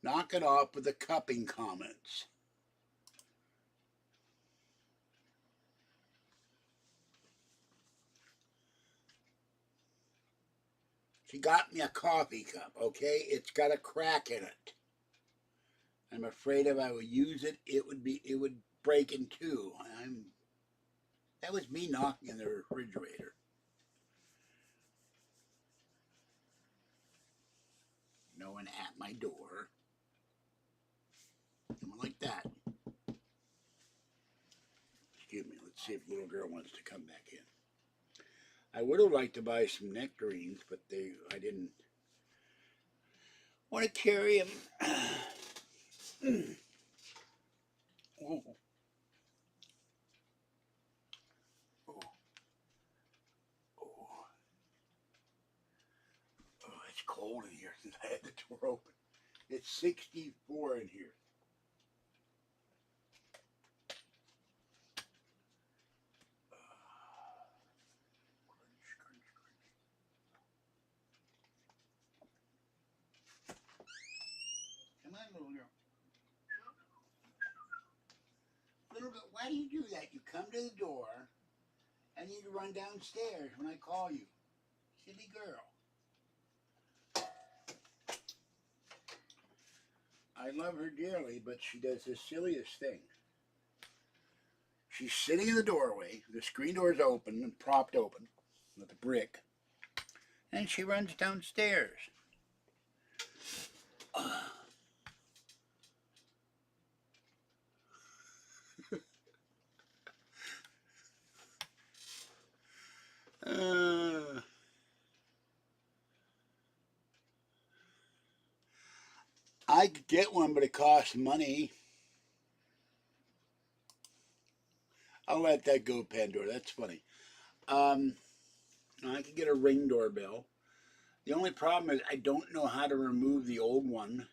Knock it off with the cupping comments. She got me a coffee cup, okay? It's got a crack in it. I'm afraid if I would use it, it would break in two. That was me knocking on the refrigerator. No one at my door. Something like that. Excuse me. Let's see if the little girl wants to come back in. I would have liked to buy some nectarines, but I didn't want to carry them. Oh. Oh. Oh. Oh, it's cold in here since I had the door open. It's 64 in here. Come on, little girl. Little girl, why do you do that? You come to the door and you run downstairs when I call you. Silly girl. I love her dearly, but she does the silliest thing. She's sitting in the doorway. The screen door is open and propped open with a brick. And she runs downstairs. I could get one, but it costs money. I'll let that go, Pandora. That's funny. I could get a Ring doorbell. The only problem is I don't know how to remove the old one.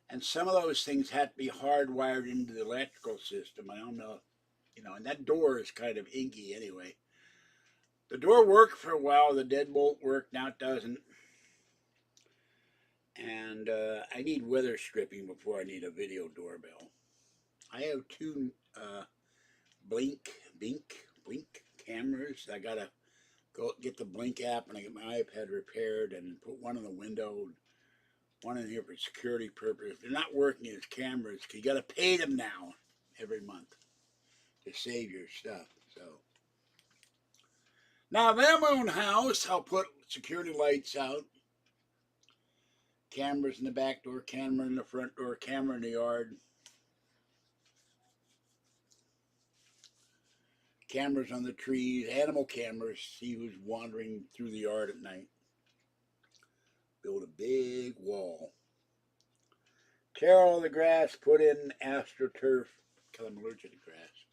And some of those things have to be hardwired into the electrical system. I don't know, and that door is kind of inky anyway. The door worked for a while. The deadbolt worked. Now it doesn't. And I need weather stripping before I need a video doorbell. I have two blink cameras. I gotta go get the Blink app and I get my iPad repaired and put one in the window, one in here for security purposes. They're not working as cameras because you gotta pay them now every month to save your stuff. So now if I have my own house, I'll put security lights out, cameras in the back door, camera in the front door, camera in the yard. Cameras on the trees, animal cameras, see who's wandering through the yard at night. Build a big wall. Tear all the grass, put in AstroTurf, because I'm allergic to grass.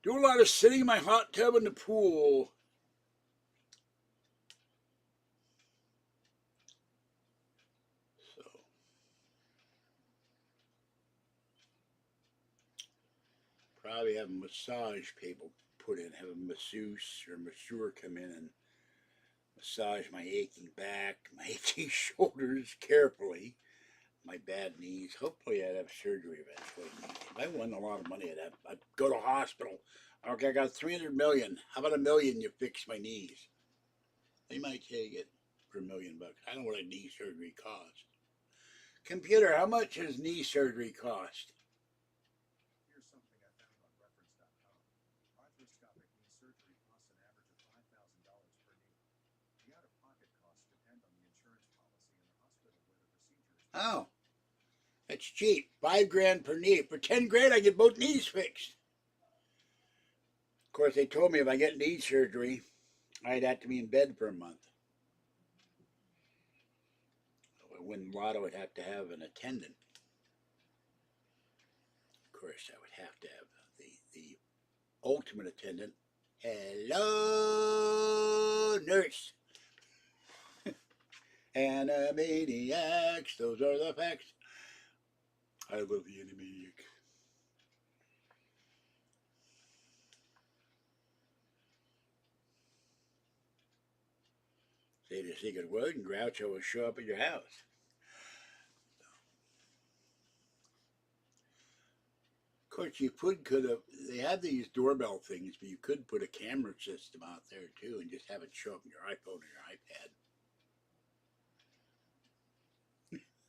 Do a lot of sitting in my hot tub in the pool. So, probably have a massage people put in, have a masseuse or masseur come in and massage my aching back, my aching shoulders carefully, my bad knees. Hopefully I'd have surgery eventually. If I won a lot of money, I'd go to hospital. Okay, I got 300 million. How about $1 million you fix my knees? They might take it for $1 million. I don't know what a knee surgery costs. Computer, how much does knee surgery cost? Here's something I found on reference.com. Arthroscopic knee surgery costs an average of $5,000 per knee. The out-of-pocket costs depend on the insurance policy and the hospital where the procedure is. Oh, that's cheap. $5,000 per knee. For 10 grand, I get both knees fixed. Of course, they told me if I get knee surgery, I'd have to be in bed for a month. If I win lotto, I'd have to have an attendant. Of course, I would have to have the ultimate attendant. Hello, nurse. Animaniacs, those are the facts. I love the Animaniacs. Say the secret word and Groucho will show up at your house. Of course, they have these doorbell things, but you could put a camera system out there too and just have it show up on your iPhone or your iPad.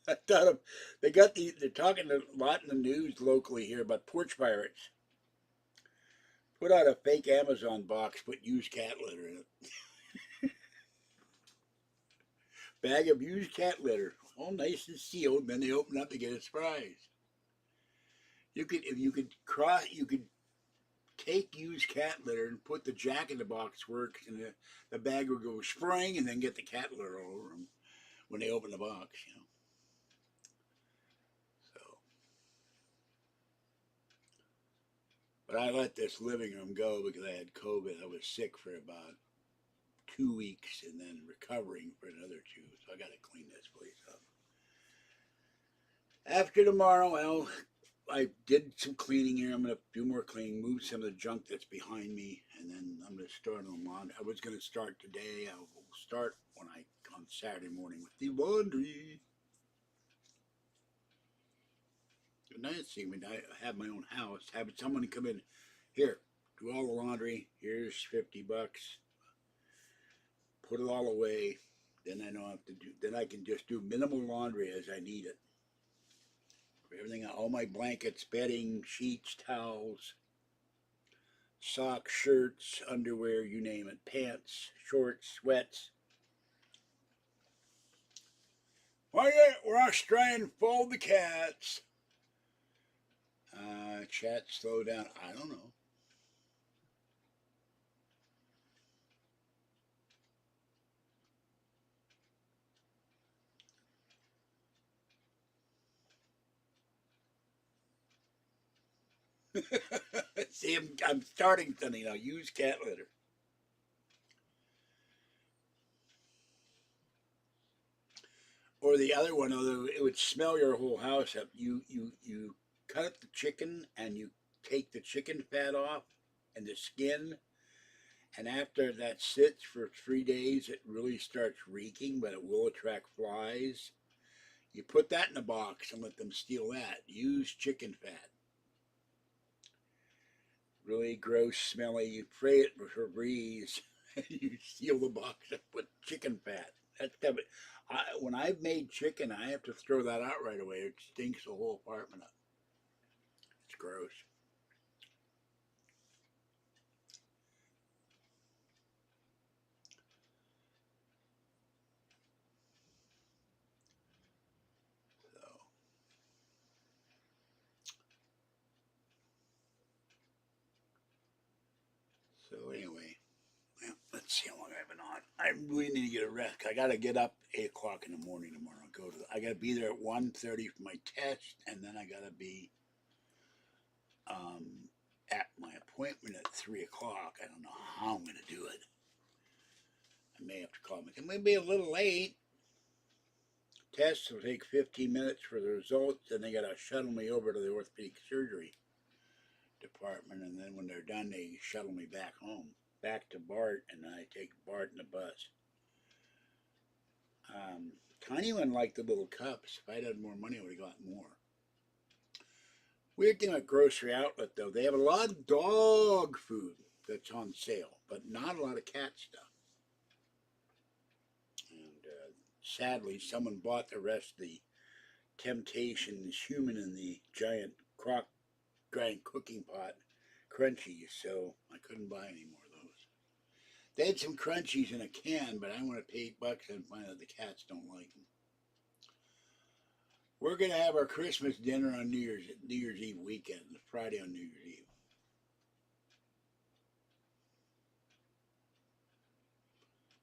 I thought of, they're talking a lot in the news locally here about porch pirates. Put out a fake Amazon box, put used cat litter in it. Bag of used cat litter, all nice and sealed, and then they open up to get a surprise. You could take used cat litter and put the jack in the box works, and the bag will go spring, and then get the cat litter all over them when they open the box, you know. So, but I let this living room go because I had COVID. I was sick for about 2 weeks and then recovering for another 2, so I got to clean this place up. After tomorrow, well, I did some cleaning here. I'm going to do more cleaning, move some of the junk that's behind me, and then I'm going to start on laundry. I was going to start today. I will start on Saturday morning with the laundry. The nice thing when I have my own house, having someone come in, here, do all the laundry. Here's $50. Put it all away. Then I don't have to do. Then I can just do minimal laundry as I need it. Everything, all my blankets, bedding, sheets, towels, socks, shirts, underwear, you name it, pants, shorts, sweats. Why Rush try and fold the cats? Chat, slow down. I don't know. See, I'm starting something now. Use cat litter. Or the other one, although it would smell your whole house up. You cut up the chicken and you take the chicken fat off and the skin, and after that sits for 3 days, it really starts reeking, but it will attract flies. You put that in a box and let them steal that. Use chicken fat. Really gross, smelly. You spray it for Febreze, and you steal the box and put chicken fat. That's when I've made chicken, I have to throw that out right away. It stinks the whole apartment up. It's gross. So anyway, well, let's see how long I've been on. I really need to get a rest. I got to get up 8 o'clock in the morning tomorrow. I got to be there at 1:30 for my test, and then I got to be at my appointment at 3 o'clock. I don't know how I'm going to do it. I may have to call me. It may be a little late. Tests will take 15 minutes for the results, and they got to shuttle me over to the orthopedic surgery department, and then when they're done, they shuttle me back home, back to Bart, and I take Bart in the bus. Tiny one liked the little cups. If I'd had more money, I would have gotten more. Weird thing about Grocery Outlet, though, they have a lot of dog food that's on sale, but not a lot of cat stuff. And sadly, someone bought the rest of the Temptations human in the giant giant cooking pot crunchies, so I couldn't buy any more of those. They had some crunchies in a can, but I want to pay $8 and find out the cats don't like them. We're going to have our Christmas dinner on New Year's Eve weekend, Friday on New Year's Eve.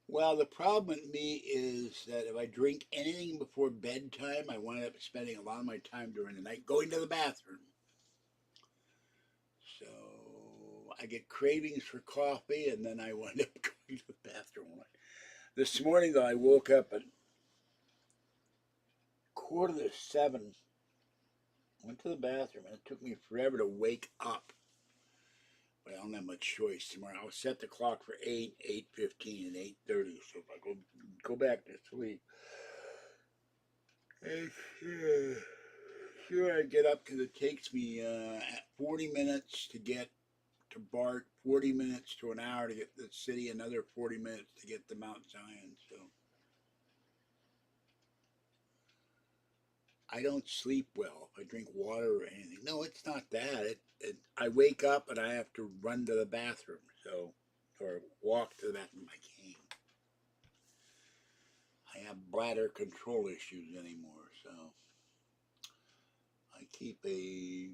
Well, the problem with me is that if I drink anything before bedtime, I wind up spending a lot of my time during the night going to the bathroom. So I get cravings for coffee, and then I wind up going to the bathroom. This morning, though, I woke up at 6:45, went to the bathroom, and it took me forever to wake up. But I don't have much choice tomorrow. I'll set the clock for 8, 8:15, and 8:30. So if I go back to sleep, sure I get up because it takes me 40 minutes to get to BART, 40 minutes to an hour to get to the city, another 40 minutes to get to Mount Zion. So I don't sleep well if I drink water or anything. No, it's not that. I wake up and I have to run to the bathroom, so or walk to the bathroom. I can't. I have bladder control issues anymore, so I keep a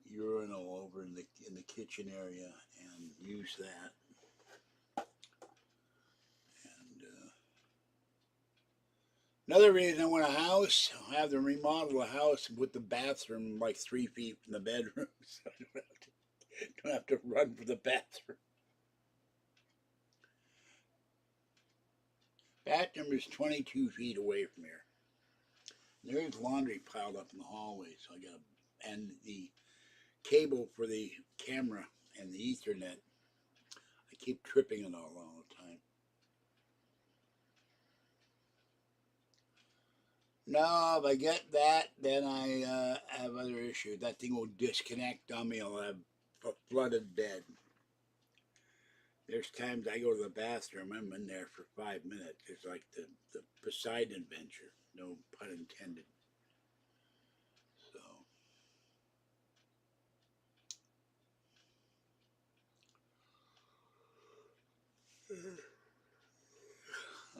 urinal over in the kitchen area and use that. And another reason I want a house, I'll have them remodel a house and put the bathroom like 3 feet from the bedroom, so I don't have to run for the bathroom. Bathroom is 22 feet away from here. There's laundry piled up in the hallway, so I got and the cable for the camera and the Ethernet. I keep tripping it all the time. No, if I get that, then I have other issues. That thing will disconnect on me. I'll have a flooded bed. There's times I go to the bathroom, I'm in there for 5 minutes. It's like the Poseidon adventure, no pun intended. So,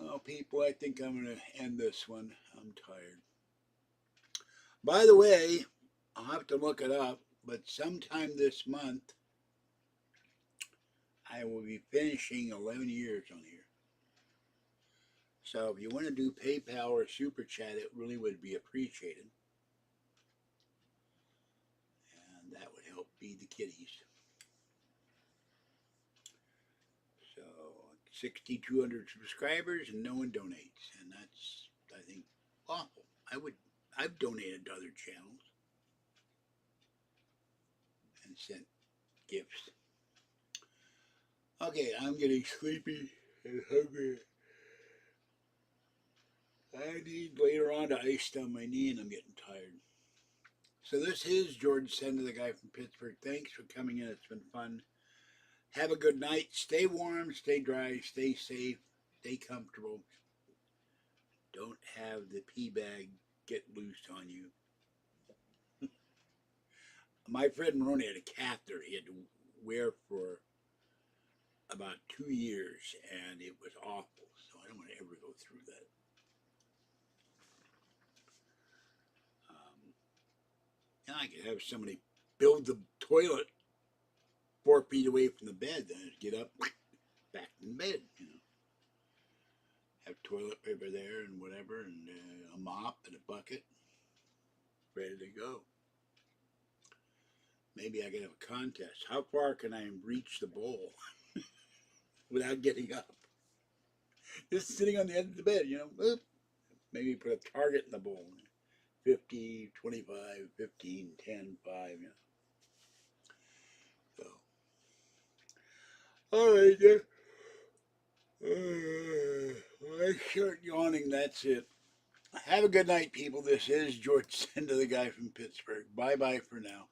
oh, people, I think I'm going to end this one. I'm tired. By the way, I'll have to look it up, but sometime this month, I will be finishing 11 years on here. So if you want to do PayPal or Super Chat, it really would be appreciated. And that would help feed the kitties. So 6,200 subscribers and no one donates. And that's, I think, awful. I've donated to other channels and sent gifts. Okay, I'm getting sleepy and hungry. I need later on to ice down my knee and I'm getting tired. So this is George Sender, the guy from Pittsburgh. Thanks for coming in. It's been fun. Have a good night. Stay warm, stay dry, stay safe, stay comfortable. Don't have the pee bag get loose on you. My friend Maroney had a catheter he had to wear for about 2 years, and it was awful. So I don't want to ever go through that. And I could have somebody build the toilet 4 feet away from the bed, then I'd get up, back in bed, you know. Have toilet paper there and whatever, and a mop and a bucket, ready to go. Maybe I could have a contest. How far can I reach the bowl without getting up? Just sitting on the edge of the bed, you know. Whoop. Maybe put a target in the bowl. 50, 25, 15, 10, 5, you know. So, all right, then. I start yawning, that's it. Have a good night, people. This is George Sender, the guy from Pittsburgh. Bye-bye for now.